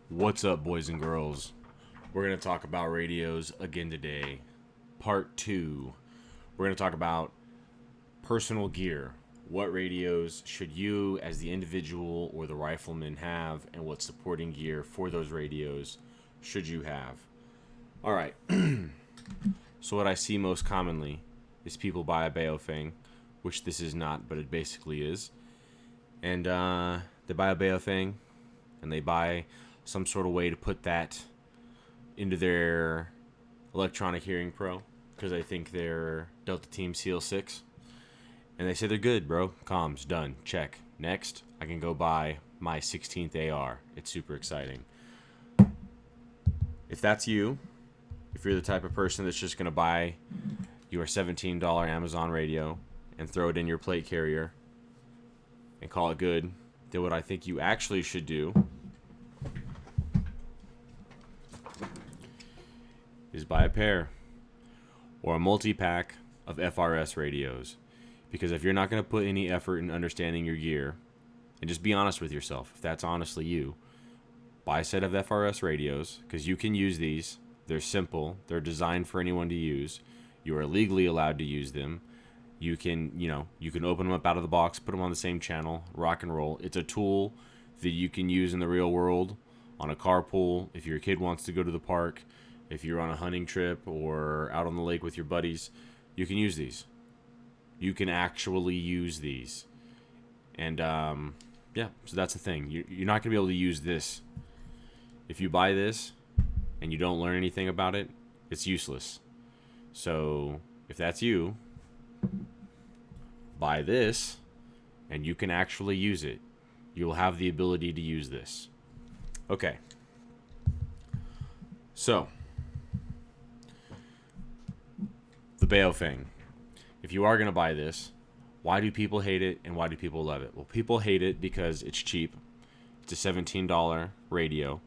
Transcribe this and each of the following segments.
What's up, boys and girls? We're going to talk about radios again today. Part 2. We're going to talk about personal gear. What radios should you, as the individual or the rifleman, have, and what supporting gear for those radios should you have? All right. So what I see most commonly is people buy a Beofang, which this is not, but it basically is. And they buy a Beofang, and they buy some sort of way to put that into their electronic hearing pro because they think they're Delta Team Seal 6. And they say they're good, bro. Comms, done. Check. Next, I can go buy my 16th AR. It's super exciting. If that's you, if you're the type of person that's just going to buy your $17 Amazon radio and throw it in your plate carrier and call it good, then what I think you actually should do is buy a pair or a multi-pack of FRS radios. Because if you're not going to put any effort in understanding your gear, and just be honest with yourself, if that's honestly you, buy a set of FRS radios, because you can use these. They're simple. They're designed for anyone to use. You are legally allowed to use them. You can open them up out of the box, put them on the same channel, rock and roll. It's a tool that you can use in the real world, on a carpool, if your kid wants to go to the park, if you're on a hunting trip or out on the lake with your buddies, you can use these. You can actually use these. And, so that's the thing. You're not going to be able to use this. If you buy this and you don't learn anything about it, it's useless. So, if that's you, buy this and you can actually use it. You'll have the ability to use this. Okay. So, the Beofang. If you are going to buy this, why do people hate it and why do people love it? Well, people hate it because it's cheap. It's a $17 radio.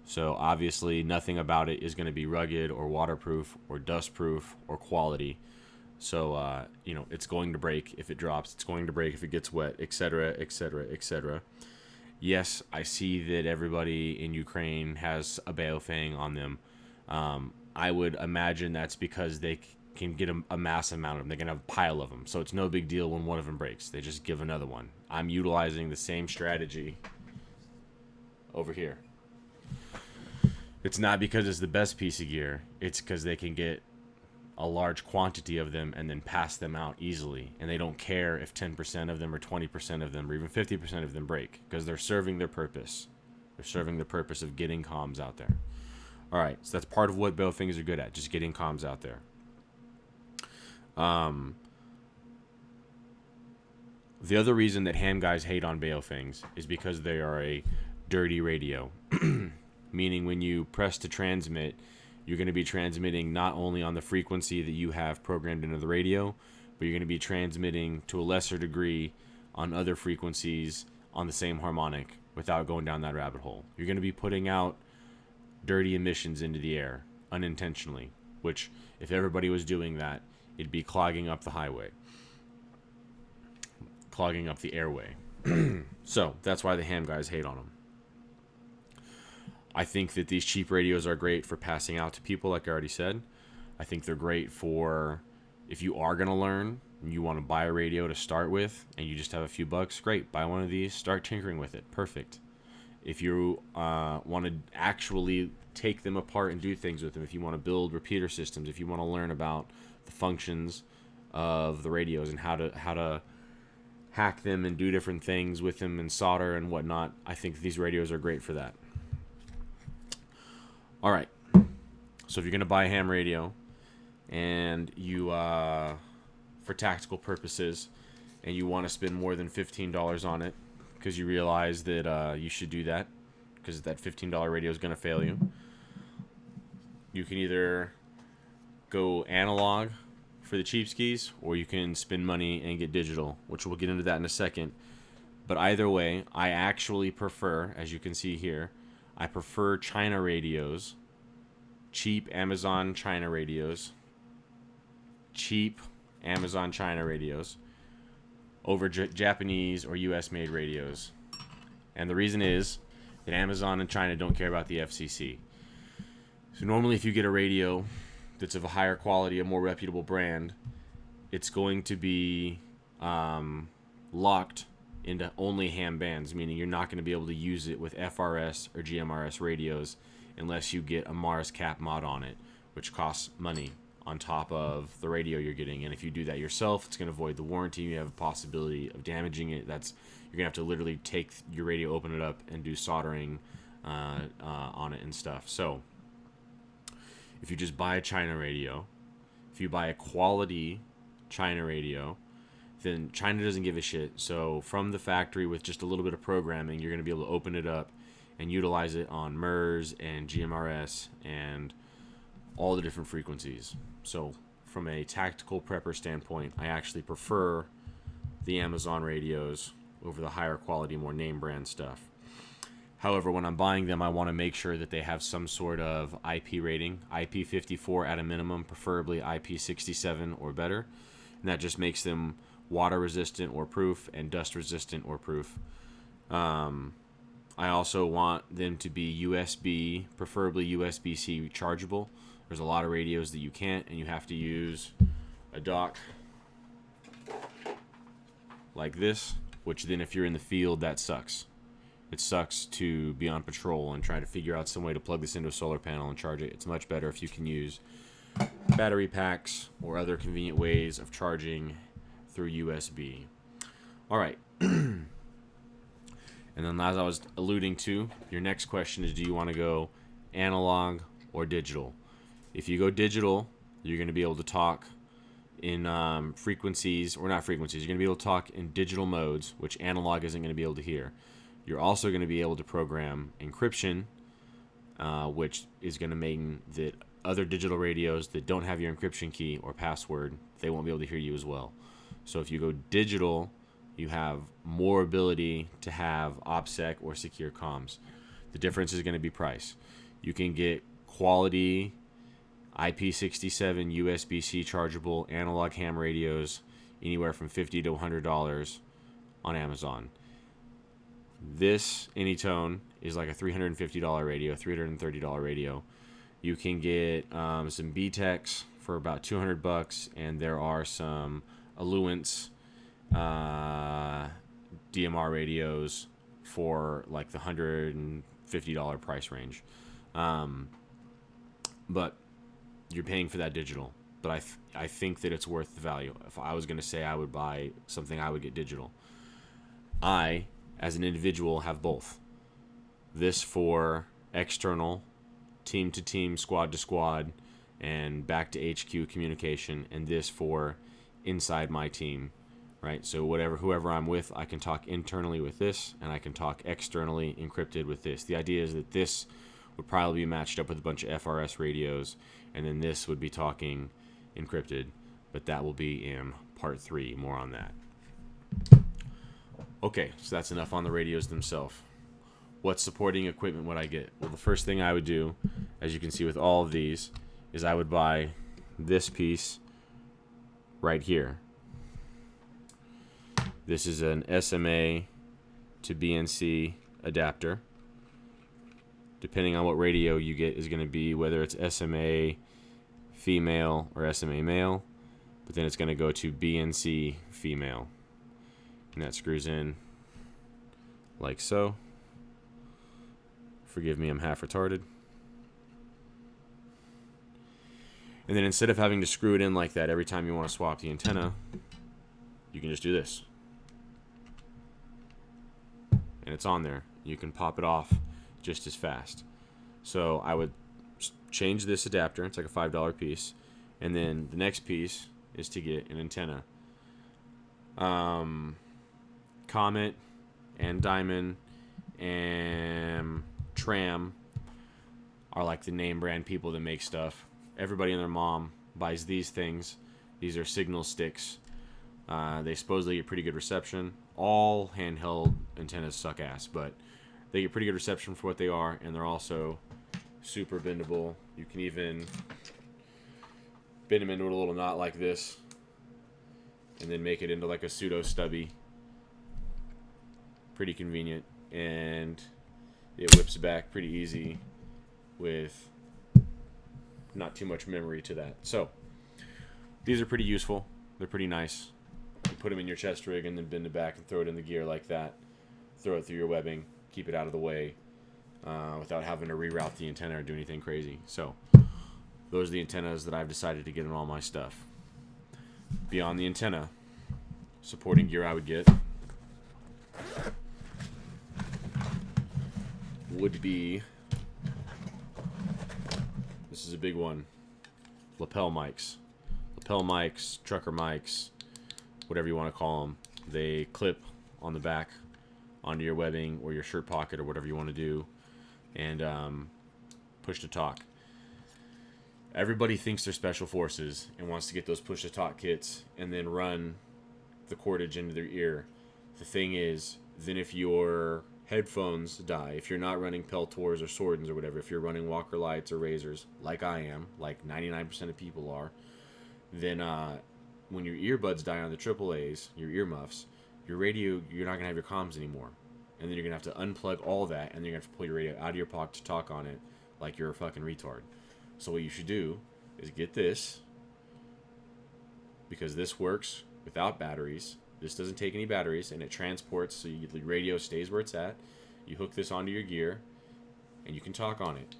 So obviously nothing about it is going to be rugged or waterproof or dustproof or quality. So, it's going to break if it drops. It's going to break if it gets wet, etc., etc., etc. Yes, I see that everybody in Ukraine has a Beofang on them. I would imagine that's because they can get a massive amount of them. They can have a pile of them. So it's no big deal when one of them breaks. They just give another one. I'm utilizing the same strategy over here. It's not because it's the best piece of gear. It's because they can get a large quantity of them and then pass them out easily. And they don't care if 10% of them or 20% of them or even 50% of them break because they're serving their purpose. They're serving the purpose of getting comms out there. All right, so that's part of what Beofangs are good at, just getting comms out there. The other reason that ham guys hate on Beofangs is because they are a dirty radio. Meaning when you press to transmit, you're going to be transmitting not only on the frequency that you have programmed into the radio, but you're going to be transmitting to a lesser degree on other frequencies on the same harmonic without going down that rabbit hole. You're going to be putting out dirty emissions into the air unintentionally, which if everybody was doing that, it'd be clogging up the highway, clogging up the airway. So that's why the ham guys hate on them. I think that these cheap radios are great for passing out to people, like I already said. I think they're great for if you are going to learn and you want to buy a radio to start with and you just have a few bucks, great. Buy one of these, start tinkering with it. Perfect. If you want to actually take them apart and do things with them, if you want to build repeater systems, if you want to learn about the functions of the radios and how to hack them and do different things with them and solder and whatnot, I think these radios are great for that. All right, so if you're going to buy a ham radio and you, for tactical purposes, and you want to spend more than $15 on it because you realize that you should do that because that $15 radio is going to fail you, you can either go analog for the cheapskates or you can spend money and get digital, which we'll get into that in a second. But either way, I actually prefer, as you can see here, I prefer China radios, cheap Amazon China radios, over Japanese or US made radios. And the reason is that Amazon and China don't care about the FCC. So normally if you get a radio that's of a higher quality, a more reputable brand, it's going to be locked into only ham bands, meaning you're not going to be able to use it with FRS or GMRS radios unless you get a MURS cap mod on it, which costs money on top of the radio you're getting. And if you do that yourself, it's going to void the warranty. You have a possibility of damaging it. You're going to have to literally take your radio, open it up, and do soldering on it and stuff. So if you just buy a China radio, if you buy a quality China radio, then China doesn't give a shit. So from the factory, with just a little bit of programming, you're going to be able to open it up and utilize it on MURS and GMRS and all the different frequencies. So from a tactical prepper standpoint, I actually prefer the Amazon radios over the higher quality, more name brand stuff. However, when I'm buying them, I want to make sure that they have some sort of IP rating, IP54 at a minimum, preferably IP67 or better. And that just makes them water resistant or proof and dust resistant or proof. I also want them to be USB, preferably USB-C chargeable. There's a lot of radios that you can't, and you have to use a dock like this, which then if you're in the field, that sucks. It sucks to be on patrol and try to figure out some way to plug this into a solar panel and charge it. It's much better if you can use battery packs or other convenient ways of charging through USB. All right. And then as I was alluding to, your next question is, do you want to go analog or digital? If you go digital, you're going to be able to talk in frequencies, or not frequencies, you're going to be able to talk in digital modes, which analog isn't going to be able to hear. You're also going to be able to program encryption, which is going to mean that other digital radios that don't have your encryption key or password, they won't be able to hear you as well. So if you go digital, you have more ability to have OPSEC or secure comms. The difference is going to be price. You can get quality IP67 USB-C chargeable analog ham radios anywhere from $50 to $100 on Amazon. This Anytone is like a $350 radio, $330 radio. You can get some B-Techs for about $200, and there are some Alluance DMR radios for like the $150 price range. But you're paying for that digital. But I think that it's worth the value. If I was going to say I would buy something, I would get digital. I, as an individual, have both. This for external, team to team, squad to squad, and back to HQ communication, and this for inside my team, right? So whoever I'm with, I can talk internally with this, and I can talk externally encrypted with this. The idea is that this would probably be matched up with a bunch of FRS radios, and then this would be talking encrypted, but that will be in part 3, more on that. Okay, so that's enough on the radios themselves. What supporting equipment would I get? Well, the first thing I would do, as you can see with all of these, is I would buy this piece right here. This is an SMA to BNC adapter. Depending on what radio you get is going to be whether it's SMA female or SMA male, but then it's going to go to BNC female. And that screws in like so. Forgive me, I'm half retarded. And then instead of having to screw it in like that every time you want to swap the antenna, you can just do this. And it's on there. You can pop it off just as fast. So I would change this adapter. It's like a $5 piece. And then the next piece is to get an antenna. Comet and Diamond and Tram are like the name brand people that make stuff. Everybody and their mom buys these things. These are signal sticks. They supposedly get pretty good reception. All handheld antennas suck ass, but they get pretty good reception for what they are, and they're also super bendable. You can even bend them into a little knot like this, and then make it into like a pseudo stubby. Pretty convenient. And it whips back pretty easy with not too much memory to that. So these are pretty useful. They're pretty nice. You put them in your chest rig and then bend it back and throw it in the gear like that. Throw it through your webbing. Keep it out of the way without having to reroute the antenna or do anything crazy. So those are the antennas that I've decided to get in all my stuff. Beyond the antenna, supporting gear I would get would be, this is a big one, lapel mics. Lapel mics, trucker mics, whatever you want to call them. They clip on the back onto your webbing or your shirt pocket or whatever you want to do, and push to talk. Everybody thinks they're special forces and wants to get those push to talk kits and then run the cordage into their ear. The thing is, then if your headphones die, if you're not running Peltors or Sordens or whatever, if you're running Walker Lights or Razors, like I am, like 99% of people are, then when your earbuds die on the AAAs, your earmuffs, your radio, you're not going to have your comms anymore. And then you're going to have to unplug all that, and then you're going to have to pull your radio out of your pocket to talk on it like you're a fucking retard. So what you should do is get this, because this works without batteries. This doesn't take any batteries, and it transports, so the radio stays where it's at. You hook this onto your gear, and you can talk on it.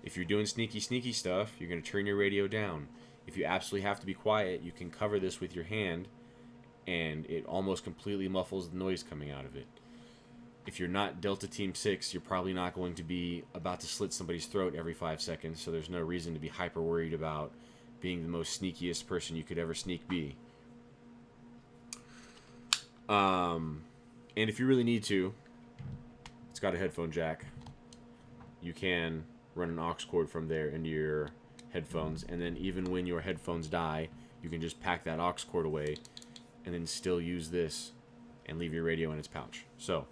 If you're doing sneaky stuff, you're going to turn your radio down. If you absolutely have to be quiet, you can cover this with your hand, and it almost completely muffles the noise coming out of it. If you're not Delta Team 6, you're probably not going to be about to slit somebody's throat every 5 seconds, so there's no reason to be hyper worried about being the most sneakiest person you could ever sneak be. And if you really need to, it's got a headphone jack. You can run an aux cord from there into your headphones, and then even when your headphones die, you can just pack that aux cord away and then still use this and leave your radio in its pouch. So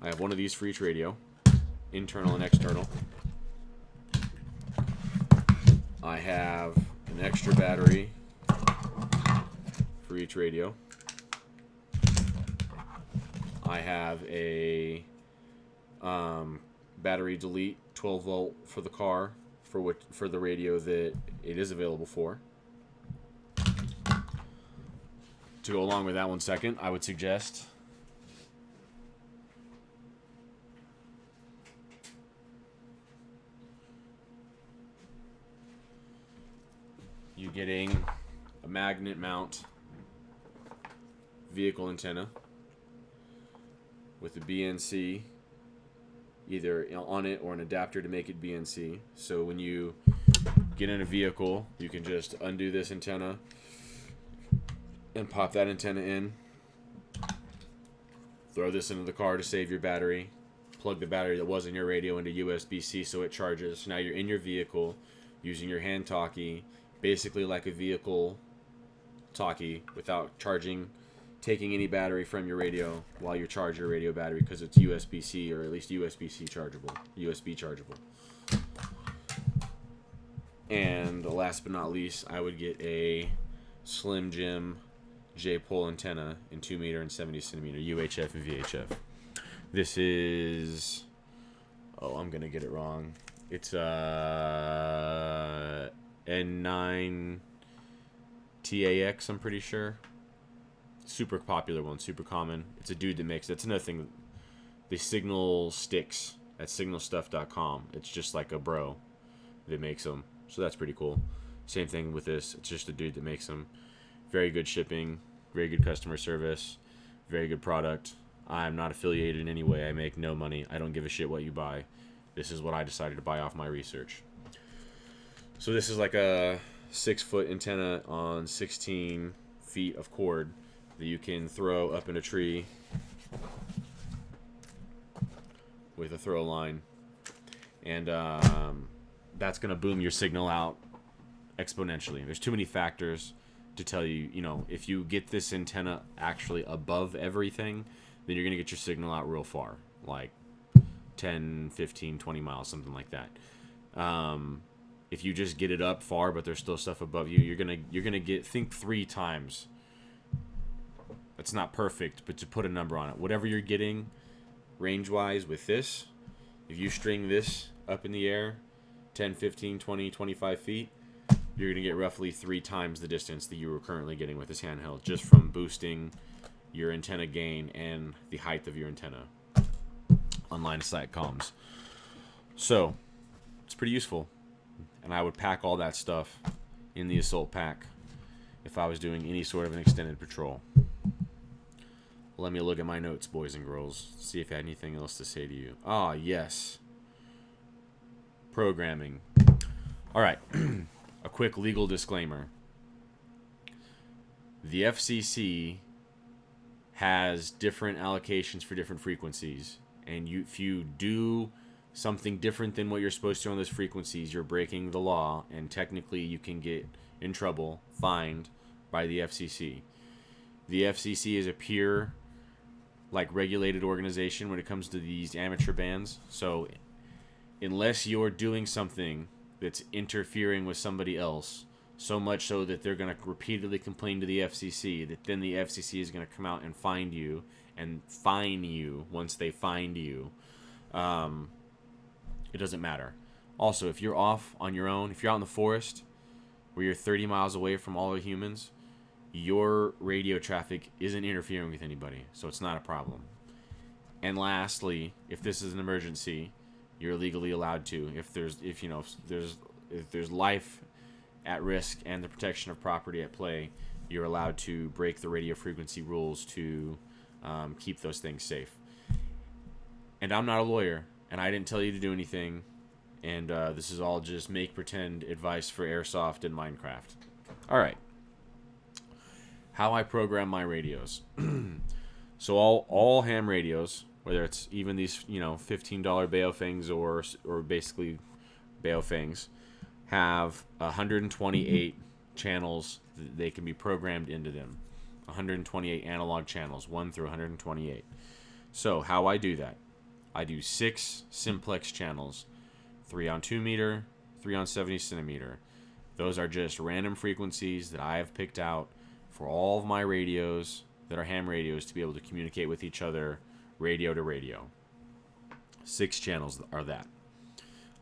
I have one of these for each radio, internal and external. I have an extra battery for each radio. I have a battery delete 12 volt for the car for the radio that it is available for. To go along with that 1 second, I would suggest you getting a magnet mount vehicle antenna with a BNC either on it or an adapter to make it BNC. So when you get in a vehicle, you can just undo this antenna and pop that antenna in. Throw this into the car to save your battery. Plug the battery that was in your radio into USB-C so it charges. So now you're in your vehicle using your hand talkie, basically like a vehicle talkie, without taking any battery from your radio while you charge your radio battery, because it's USB-C, or at least USB-C chargeable, USB chargeable. And last but not least, I would get a Slim Jim J-pole antenna in 2 meter and 70 centimeter UHF and VHF. This is, I'm gonna get it wrong. It's N9 TAX, I'm pretty sure. Super popular one, super common. It's a dude that makes it. That's another thing. They signal sticks at signalstuff.com. It's just like a bro that makes them. So that's pretty cool. Same thing with this. It's just a dude that makes them. Very good shipping, very good customer service, very good product. I'm not affiliated in any way. I make no money. I don't give a shit what you buy. This is what I decided to buy off my research. So this is like a 6-foot antenna on 16 feet of cord that you can throw up in a tree with a throw line, and that's going to boom your signal out exponentially. There's too many factors to tell you, if you get this antenna actually above everything, then you're going to get your signal out real far, like 10, 15, 20 miles, something like that. If you just get it up far, but there's still stuff above you, you're gonna get, think 3 times. That's not perfect, but to put a number on it, whatever you're getting range-wise with this If you string this up in the air 10, 15, 20, 25 feet, you're going to get roughly 3 times the distance that you were currently getting with this handheld, just from boosting your antenna gain and the height of your antenna on line of sight comms. So it's pretty useful, and I would pack all that stuff in the assault pack if I was doing any sort of an extended patrol. Let me look at my notes, boys and girls, see if I had anything else to say to you. Ah, yes. Programming. All right. A quick legal disclaimer. The FCC has different allocations for different frequencies, and if you do something different than what you're supposed to on those frequencies, you're breaking the law, and technically you can get in trouble, fined by the FCC. The FCC is a pure, regulated organization when it comes to these amateur bands. So unless you're doing something that's interfering with somebody else, so much so that they're going to repeatedly complain to the FCC, that then the FCC is going to come out and find you and fine you once they find you, it doesn't matter. Also, if you're off on your own, if you're out in the forest where you're 30 miles away from all the humans, your radio traffic isn't interfering with anybody, so it's not a problem. And lastly, if this is an emergency, you're legally allowed to. If there's life at risk and the protection of property at play, you're allowed to break the radio frequency rules to keep those things safe. And I'm not a lawyer, and I didn't tell you to do anything, and this is all just make pretend advice for airsoft and Minecraft. All right. How I program my radios. So all ham radios, whether it's even these $15 Beofangs or basically Beofangs, have 128 channels that they can be programmed into them. 128 analog channels, 1 through 128. So how I do that? I do 6 simplex channels, 3 on 2 meter, 3 on 70 centimeter. Those are just random frequencies that I have picked out for all of my radios that are ham radios to be able to communicate with each other radio to radio. 6 channels are that.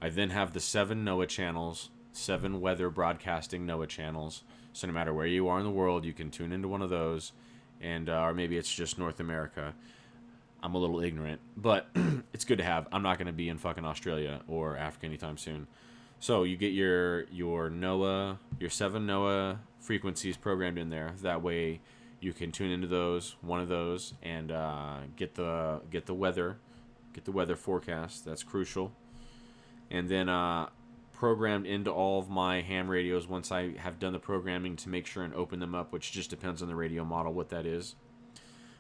I then have the 7 NOAA channels, 7 weather broadcasting NOAA channels. So no matter where you are in the world, you can tune into one of those, and or maybe it's just North America. I'm a little ignorant, but it's good to have. I'm not going to be in fucking Australia or Africa anytime soon. So you get your NOAA, your 7 NOAA frequencies programmed in there. That way you can tune into one of those, and get the weather forecast. That's crucial. And then programmed into all of my ham radios once I have done the programming to make sure and open them up, which just depends on the radio model what that is.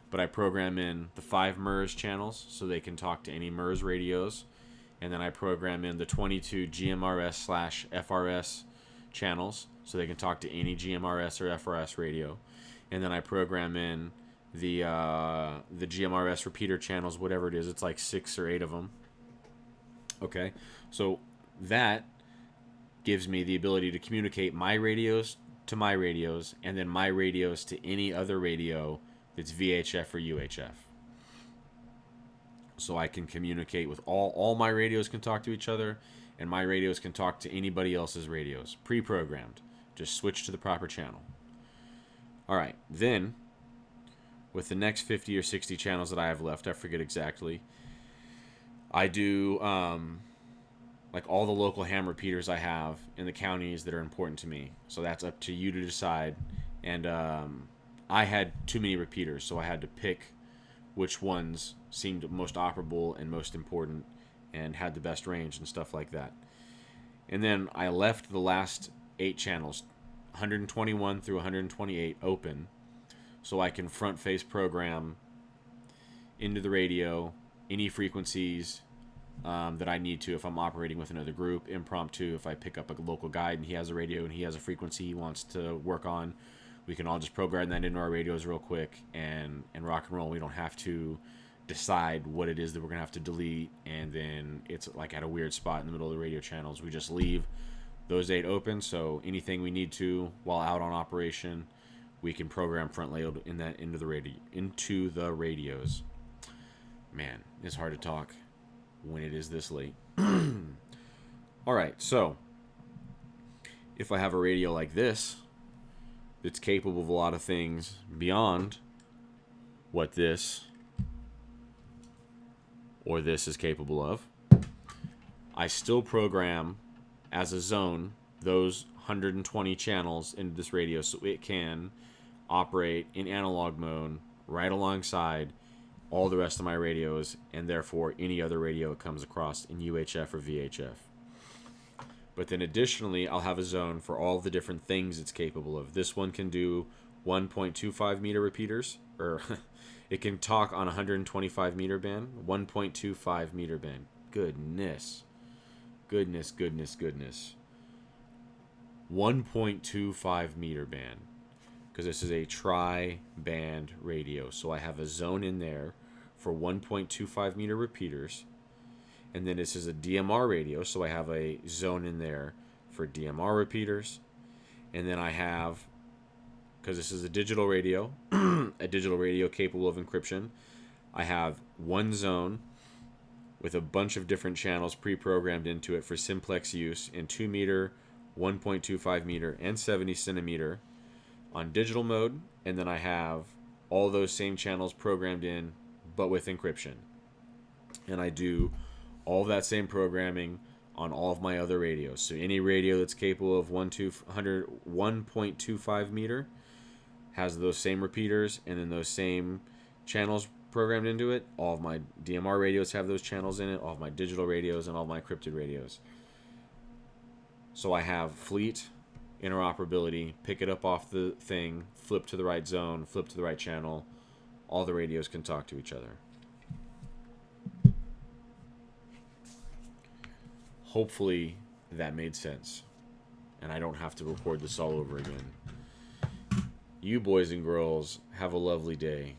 But I program in the 5 MURS channels so they can talk to any MURS radios. And then I program in the 22 GMRS/FRS channels so they can talk to any GMRS or FRS radio. And then I program in the GMRS repeater channels, whatever it is. It's like 6 or 8 of them. Okay, so that gives me the ability to communicate my radios to my radios, and then my radios to any other radio that's VHF or UHF. So I can communicate with all my radios can talk to each other, and my radios can talk to anybody else's radios. Pre-programmed. Just switch to the proper channel. Alright, then, with the next 50 or 60 channels that I have left, I forget exactly, I do all the local ham repeaters I have in the counties that are important to me. So that's up to you to decide. And I had too many repeaters, so I had to pick which ones seemed most operable and most important and had the best range and stuff like that. And then I left the last 8 channels, 121 through 128, open so I can front face program into the radio any frequencies that I need to if I'm operating with another group. Impromptu, if I pick up a local guide and he has a radio and he has a frequency he wants to work on, we can all just program that into our radios real quick and rock and roll. We don't have to decide what it is that we're going to have to delete, and then it's like at a weird spot in the middle of the radio channels. We just leave those 8 open, so anything we need to while out on operation, we can program front load in that into the radios. Man, it's hard to talk. when it is this late. All right, so if I have a radio like this that's capable of a lot of things beyond what this or this is capable of, I still program as a zone those 120 channels into this radio so it can operate in analog mode right alongside all the rest of my radios, and therefore any other radio it comes across in UHF or VHF. But then additionally, I'll have a zone for all the different things it's capable of. This one can do 1.25 meter repeaters, or it can talk on 125 meter band, 1.25 meter band. Goodness. 1.25 meter band, because this is a tri-band radio. So I have a zone in there for 1.25 meter repeaters. And then this is a DMR radio, so I have a zone in there for DMR repeaters. And then I have, because this is a digital radio, a digital radio capable of encryption, I have one zone with a bunch of different channels pre-programmed into it for simplex use in 2 meter, 1.25 meter, and 70 centimeter on digital mode. And then I have all those same channels programmed in, but with encryption. And I do all that same programming on all of my other radios. So any radio that's capable of 1.25 meter has those same repeaters and then those same channels programmed into it. All of my DMR radios have those channels in it, all of my digital radios, and all of my encrypted radios. So I have fleet interoperability, pick it up off the thing, flip to the right zone, flip to the right channel. All the radios can talk to each other. Hopefully that made sense, and I don't have to record this all over again. You boys and girls have a lovely day.